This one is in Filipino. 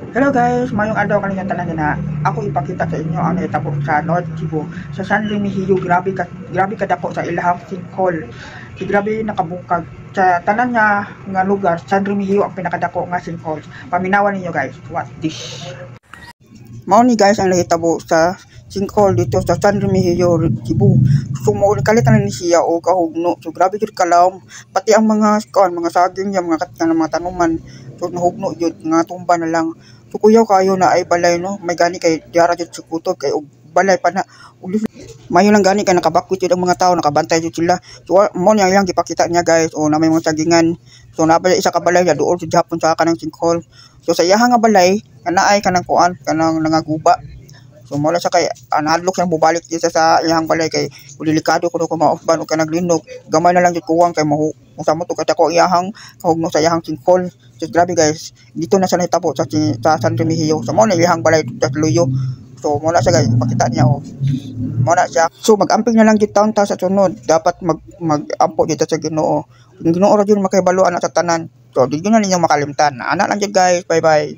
Hello guys, mayong adlaw kanina tanan na ako ipakita sa inyo ang nahitabo sa North Cebu. Sa San Remigio, grabe kadako sa ilahang sinkhole. Grabe nakabukag. Sa tanan nga lugar, San Remigio ang pinakadako nga sinkhole. Paminawan ninyo guys, what this? Mao ni guys ang nahitabo sa sinkhole dito sa San Remigio, Cebu. Kalitan ni siya o kahugno. So grabe jud kalawom. Pati ang mga mga saging, yung mga katyan ng mga tanuman. So nahugno jud nga tumba na lang. So kuyaw kayo na ay balay no, may gani kay diara jud sa kutob kay og balay pa na. Mayo lang gani kay nakabakwit jud ang mga tao, nakabantay jud sila. So mo niya ilang gipakita niya guys, o na may mga sagingan. So nabay isa ka balay duol sa Japon sa kanang sinkhole. So sa iyang nga balay, kanaay kanang kuan, kanang nangaguba. So mula sa kay anadlok siyang bubalik dito sa iyang balay kay delikado kuno ko mausban og kanang linog. Gamay na lang jud kuwang kay sa mo to katako iyang kahugno sa iyang sinkhole. So grabe guys, dito na sa nahitabo sa San Remigio. So mo na iyang balay sa Luyo. So muna siya guys, pakita niya oh. Muna siya. So mag-amping na lang jud taon ta sa sunod. Dapat mag-ampo dito sa Ginoo. Ang Ginoo ra jud makahibalo ana sa tanan. So di na ninyo makalimtan. Ana lang jud guys. Bye bye.